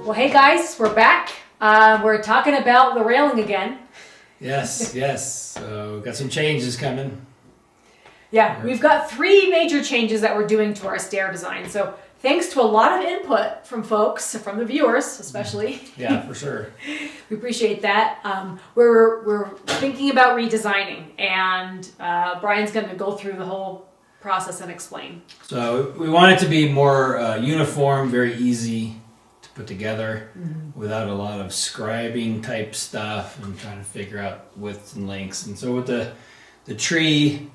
Well, hey guys, we're back. We're talking about the railing again. Yes, yes. So we've got some changes coming. Yeah, we've got 3 major changes that we're doing to our stair design. So thanks to a lot of input from folks, from the viewers especially. Yeah, for sure. We appreciate that. We're thinking about redesigning, and Brian's going to go through the whole process and explain. So we want it to be more uniform, very easy to put together, without a lot of scribing type stuff and trying to figure out widths and lengths. And so with the tree,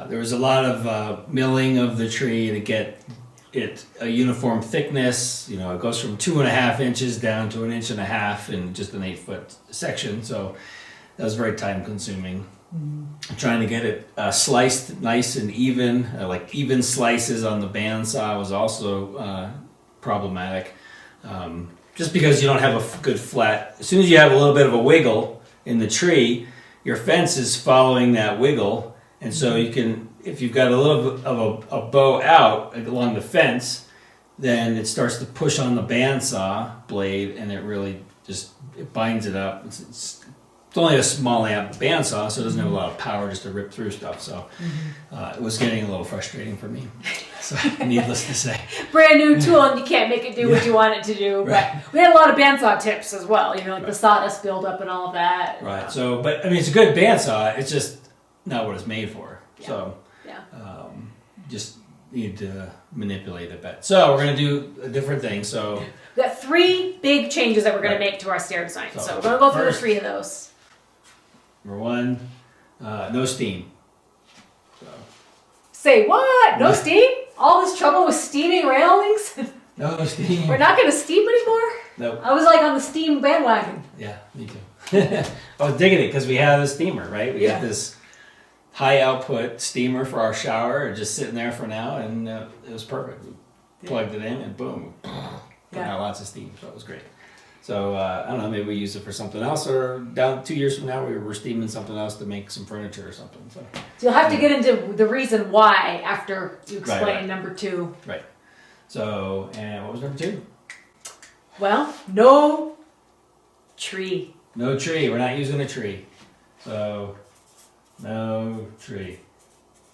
there was a lot of milling of the tree to get it a uniform thickness. You know, it goes from 2.5 inches down to 1.5 inches in just an 8-foot section. So that was very time consuming. Trying to get it sliced nice and even, like even slices on the bandsaw was also problematic. Just because you don't have a good flat, as soon as you have a little bit of a wiggle in the tree, your fence is following that wiggle. And so you can, if you've got a little bit of a bow out along the fence, then it starts to push on the bandsaw blade, and it really just it binds it up. It's only a small amp bandsaw, so it doesn't have a lot of power just to rip through stuff. So it was getting a little frustrating for me. So needless to say, brand new tool, and you can't make it do what you want it to do. Right. But we had a lot of bandsaw tips as well. You know, like the sawdust buildup and all of that. Right. So, but I mean, it's a good bandsaw. It's just not what it's made for. Yeah. So, yeah. Just need to manipulate it better. So we're gonna do a different thing. So We've got 3 big changes that we're going to make to our stair design. So we're going to go through the 3 of those. Number 1, no steam. So, Say what? No steam? All this trouble with steaming railings? no steam. We're not going to steam anymore? Nope. I was like on the steam bandwagon. Yeah, me too. I was digging it because we have a steamer, right? We got this high output steamer for our shower, just sitting there for now, and it was perfect. We plugged it in, and boom, got out lots of steam. So it was great. So I don't know, maybe we use it for something else, or down 2 years from now we were steaming something else to make some furniture or something. So you'll have to get into the reason why after you explain right. number 2. Right. So, and what was number 2? Well, no tree. No tree. We're not using a tree. So, no tree.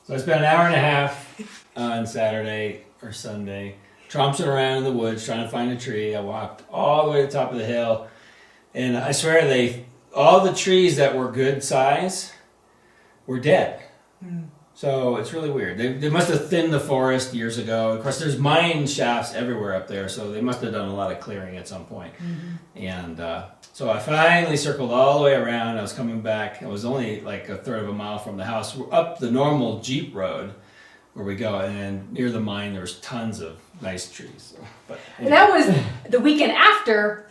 So I spent an hour and a half on Saturday or Sunday tromping around in the woods trying to find a tree. I walked all the way to the top of the hill, and I swear all the trees that were good size were dead. So it's really weird. They must have thinned the forest years ago. Of course, there's mine shafts everywhere up there, so they must have done a lot of clearing at some point. And so I finally circled all the way around. I was coming back. It was only like a third of a mile from the house. We're up the normal Jeep road where we go, and near the mine there was tons of nice trees. So, but anyway. And that was the weekend after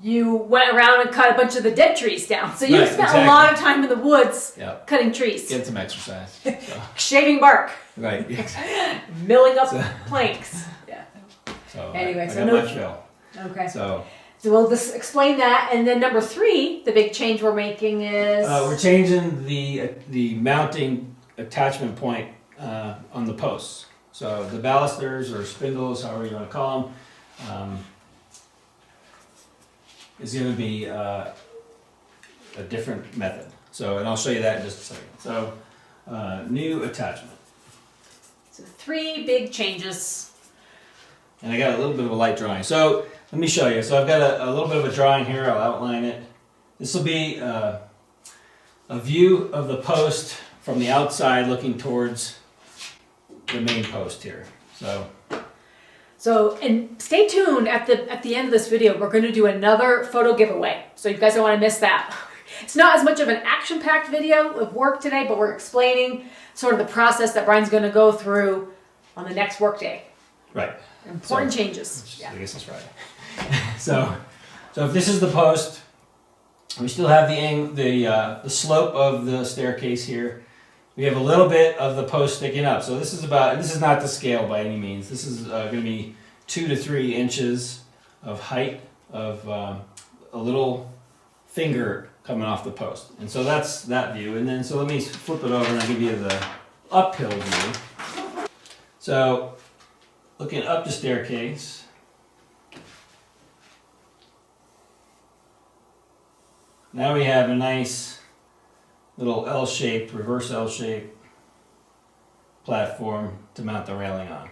you went around and cut a bunch of the dead trees down. So you spent a lot of time in the woods cutting trees. Get some exercise. So. Shaving bark. Right, exactly. Milling up planks. Yeah. So anyway, I so got no my fill. Okay. So we'll just explain that, and then number 3, the big change we're making is we're changing the mounting attachment point on the posts. So the balusters or spindles, however you want to call them, is going to be a different method. So, and I'll show you that in just a second. So, new attachment. So 3 big changes. And I got a little bit of a light drawing. So let me show you. So I've got a little bit of a drawing here. I'll outline it. This will be a view of the post from the outside looking towards the main post here. So, and stay tuned at the end of this video. We're going to do another photo giveaway. So you guys don't want to miss that. It's not as much of an action-packed video of work today, but we're explaining sort of the process that Brian's going to go through on the next work day. Right. Important changes. I guess that's Friday. so if this is the post, we still have the slope of the staircase here. We have a little bit of the post sticking up. So this is not to scale by any means. This is going to be 2 to 3 inches of height of a little finger coming off the post. And so that's that view. And then, so let me flip it over and I'll give you the uphill view. So looking up the staircase, now we have a nice little L-shaped, reverse L-shaped platform to mount the railing on.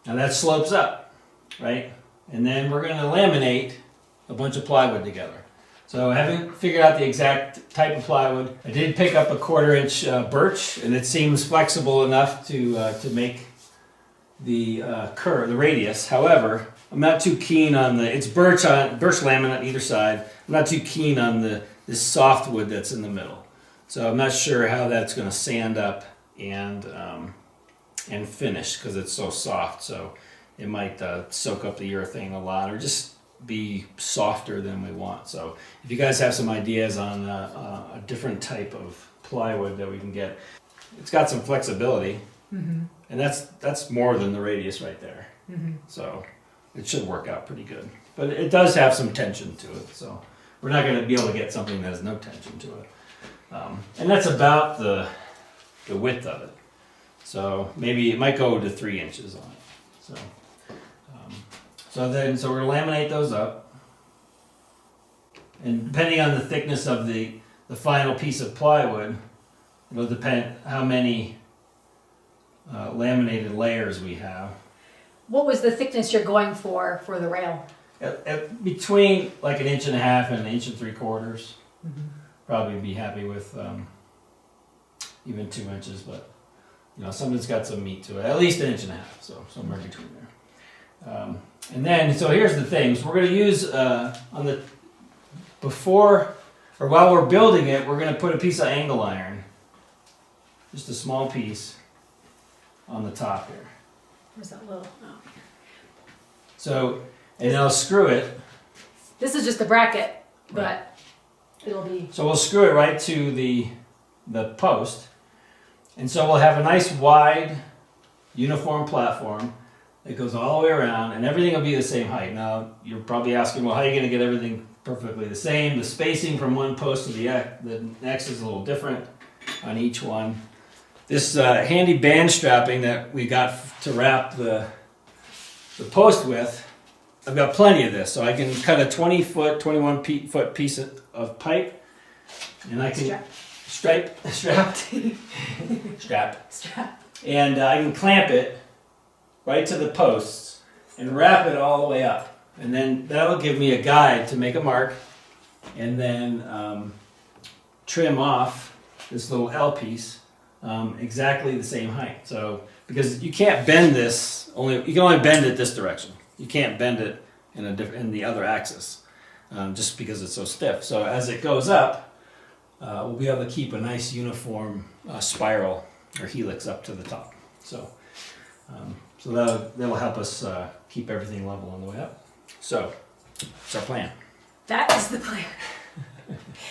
Now that slopes up, right? And then we're going to laminate a bunch of plywood together. So I haven't figured out the exact type of plywood. I did pick up a 1/4-inch birch, and it seems flexible enough to make the curve, the radius. However, I'm not too keen on it's birch laminate on either side. I'm not too keen on this softwood that's in the middle. So I'm not sure how that's going to sand up and finish because it's so soft. So it might soak up the urethane a lot, or just be softer than we want. So if you guys have some ideas on a different type of plywood that we can get, it's got some flexibility, and that's more than the radius right there. So it should work out pretty good. But it does have some tension to it, so we're not going to be able to get something that has no tension to it. And that's about the width of it. So maybe it might go to 3 inches on it. So we're gonna laminate those up, and depending on the thickness of the final piece of plywood, it'll depend how many laminated layers we have. What was the thickness you're going for the rail? Between like 1.5 inches and 1 3/4. Probably be happy with even 2 inches, but something's got some meat to it. At least 1.5 inches, so somewhere between there. And then, so here's the thing. So we're going to use while we're building it, we're going to put a piece of angle iron, just a small piece, on the top here. Where's that little? Oh. So, and I'll screw it. This is just a bracket, but it'll be. So we'll screw it right to the post, and so we'll have a nice wide, uniform platform that goes all the way around, and everything will be the same height. Now, you're probably asking, well, how are you going to get everything perfectly the same? The spacing from one post to the next is a little different on each one. This handy band strapping that we got to wrap the post with, I've got plenty of this, so I can cut a 20-foot, 21-foot piece of pipe, and I can strap, and I can clamp it right to the posts and wrap it all the way up. And then that'll give me a guide to make a mark, and then trim off this little L piece exactly the same height. So, because you can't bend this, you can only bend it this direction. You can't bend it in the other axis, just because it's so stiff. So as it goes up, we'll be able to keep a nice uniform spiral or helix up to the top. So that'll help us keep everything level on the way up. So that's our plan. That is the plan.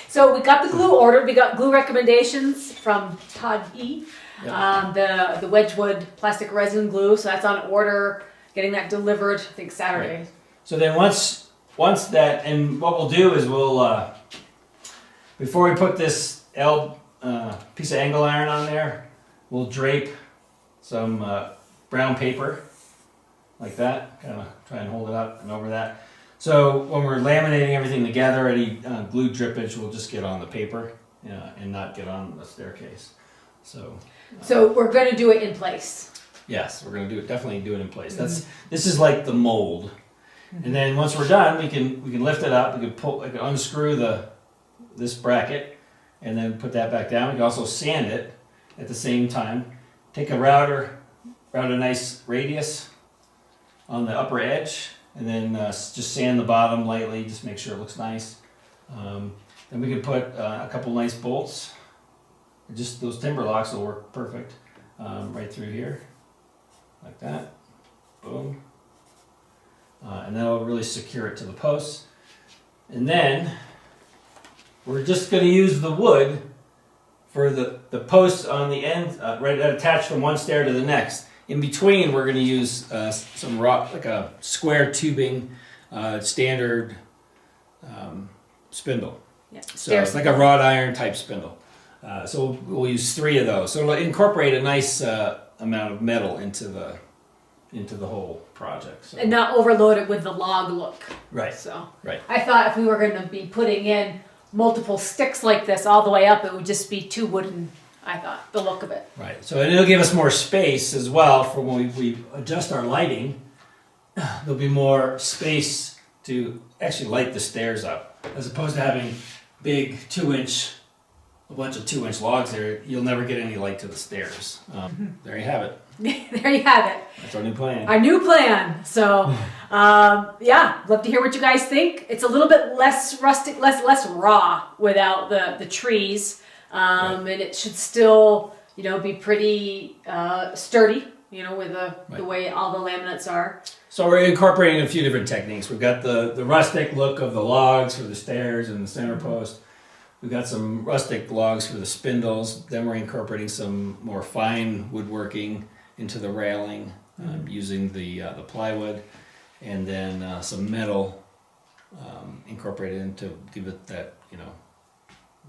So we got the glue ordered. We got glue recommendations from Todd E. Yep. The Wedgwood plastic resin glue. So that's on order. Getting that delivered, I think Saturday. Right. So then once that, and what we'll do is we'll before we put this piece of angle iron on there, we'll drape some brown paper like that, kind of try and hold it up and over that. So when we're laminating everything together, any glue drippage will just get on the paper and not get on the staircase. So we're going to do it in place. Yes, we're going to definitely do it in place. This is like the mold. And then once we're done, we can lift it up. We can unscrew this bracket and then put that back down. We can also sand it at the same time. Take a router, route a nice radius on the upper edge, and then just sand the bottom lightly, just make sure it looks nice. Then we can put a couple nice bolts. Just those timber locks will work perfect right through here, like that. Boom. And that'll really secure it to the posts. And then we're just going to use the wood for the posts on the end, right attached from one stair to the next. In between, we're going to use some like a square tubing, standard spindle. Yeah. So it's like a wrought iron type spindle. So we'll use 3 of those. So it'll incorporate a nice amount of metal into the whole project. So. And not overload it with the log look. Right. So right. I thought if we were going to be putting in multiple sticks like this all the way up, it would just be too wooden, I thought, the look of it. Right. So it'll give us more space as well for when we adjust our lighting. There'll be more space to actually light the stairs up, as opposed to having big a bunch of 2-inch logs there. You'll never get any light to the stairs. There you have it. There you have it. That's our new plan. Our new plan. So, yeah, love to hear what you guys think. It's a little bit less rustic, less raw without the trees, and it should still, be pretty sturdy, with the way all the laminates are. So we're incorporating a few different techniques. We've got the rustic look of the logs for the stairs and the center post. We've got some rustic logs for the spindles. Then we're incorporating some more fine woodworking into the railing using the plywood, and then some metal incorporated into give it that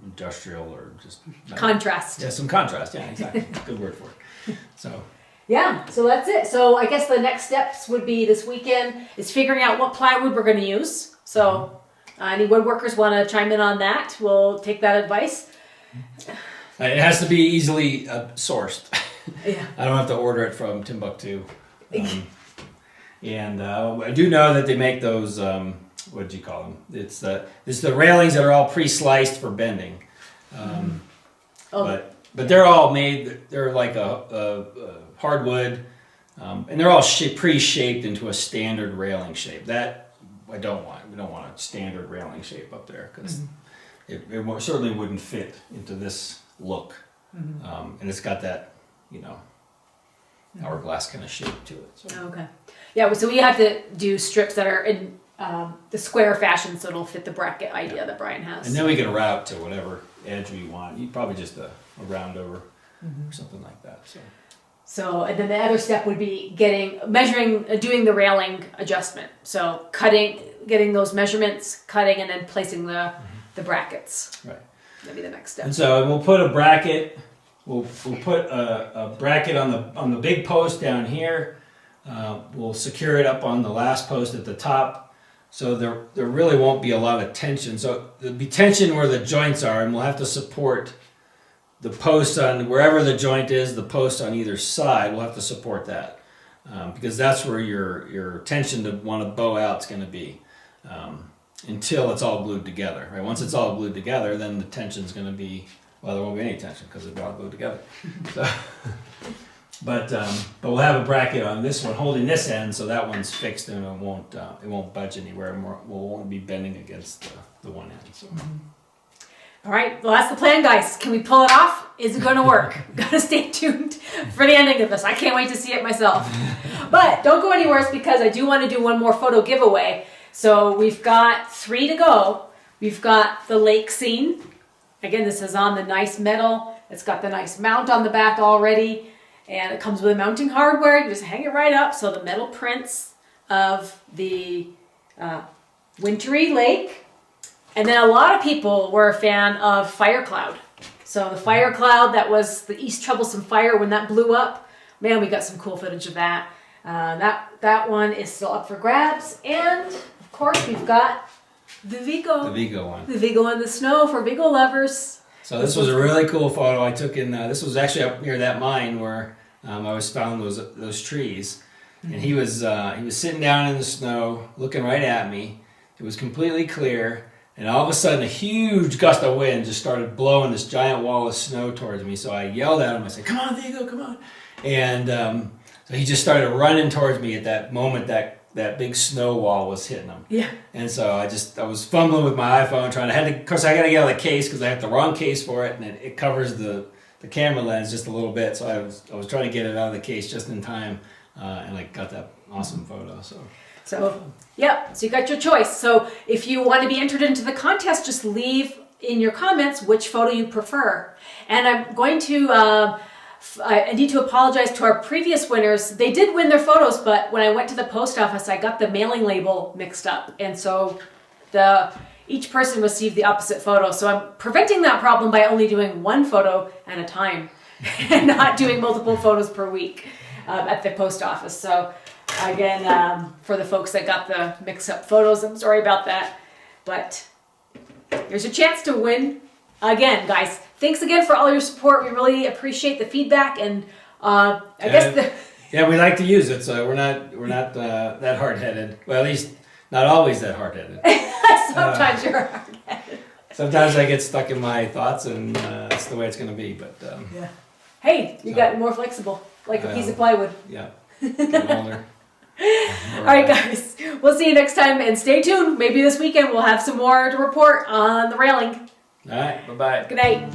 industrial or just metal. Contrast. Yeah, some contrast. Yeah, exactly. Good word for it. So. Yeah, so that's it. So I guess the next steps would be this weekend is figuring out what plywood we're going to use. So any woodworkers want to chime in on that, we'll take that advice. It has to be easily sourced. Yeah. I don't have to order it from Timbuktu. And I do know that they make those, what do you call them? It's the railings that are all pre-sliced for bending. But they're all made, they're like a hardwood, and they're all pre-shaped into a standard railing shape. That I don't want. We don't want a standard railing shape up there because it certainly wouldn't fit into this look. And it's got that, hourglass kind of shape to it. So. Okay. Yeah, so we have to do strips that are in the square fashion so it'll fit the bracket idea that Brian has. And then we can route to whatever edge we want. You probably just a round over or something like that. So, and then the other step would be doing the railing adjustment. So getting those measurements, cutting, and then placing the brackets. Right. That'd be the next step. And so we'll put a bracket. We'll put a bracket on the big post down here. We'll secure it up on the last post at the top. So there really won't be a lot of tension. So there'll be tension where the joints are, and we'll have to support the post on wherever the joint is, the post on either side, we'll have to support that because that's where your tension to want to bow out is going to be until it's all glued together. Right? Once it's all glued together, then the tension is going to be, well, there won't be any tension because it's all glued together. So, but we'll have a bracket on this one holding this end, so that one's fixed and it won't budge anywhere. We'll only be bending against the one end. So. All right, well, that's the plan, guys. Can we pull it off? Is it going to work? Gotta stay tuned for the ending of this. I can't wait to see it myself. But don't go anywhere because I do want to do one more photo giveaway. So we've got 3 to go. We've got the lake scene. Again, this is on the nice metal. It's got the nice mount on the back already. And it comes with mounting hardware. You just hang it right up. So the metal prints of the wintry lake. And then a lot of people were a fan of Fire Cloud. So the Fire Cloud, that was the East Troublesome Fire when that blew up. Man, we got some cool footage of that. That one is still up for grabs. And, of course, we've got the Vigo. The Vigo one. The Vigo in the snow for Vigo lovers. So this was a really cool photo I took in, this was actually up near that mine where I was found those trees. And he was sitting down in the snow, looking right at me. It was completely clear. And all of a sudden, a huge gust of wind just started blowing this giant wall of snow towards me. So I yelled at him. I said, "Come on, Vigo, come on!" And so he just started running towards me at that moment. That big snow wall was hitting him. Yeah. And so I was fumbling with my iPhone, of course, I got to get out of the case because I have the wrong case for it, and it covers the camera lens just a little bit. So I was trying to get it out of the case just in time, and I got that awesome photo. So, yep, so you got your choice. So if you want to be entered into the contest, just leave in your comments which photo you prefer. And I'm going to, I need to apologize to our previous winners. They did win their photos, but when I went to the post office, I got the mailing label mixed up. And so each person received the opposite photo. So I'm preventing that problem by only doing one photo at a time and not doing multiple photos per week at the post office. So again, for the folks that got the mix-up photos, I'm sorry about that. But Here's your chance to win again, guys. Thanks again for all your support. We really appreciate the feedback, and I guess yeah, we like to use it, so we're not that hard-headed. Well, at least not always that hard-headed. sometimes you're hard-headed. Sometimes I get stuck in my thoughts, and that's the way it's going to be. But yeah. Hey, you got more flexible, like a piece of plywood. Yeah. Get older. All right, guys. We'll see you next time, and stay tuned. Maybe this weekend we'll have some more to report on the railing. All right. Bye-bye. Good night.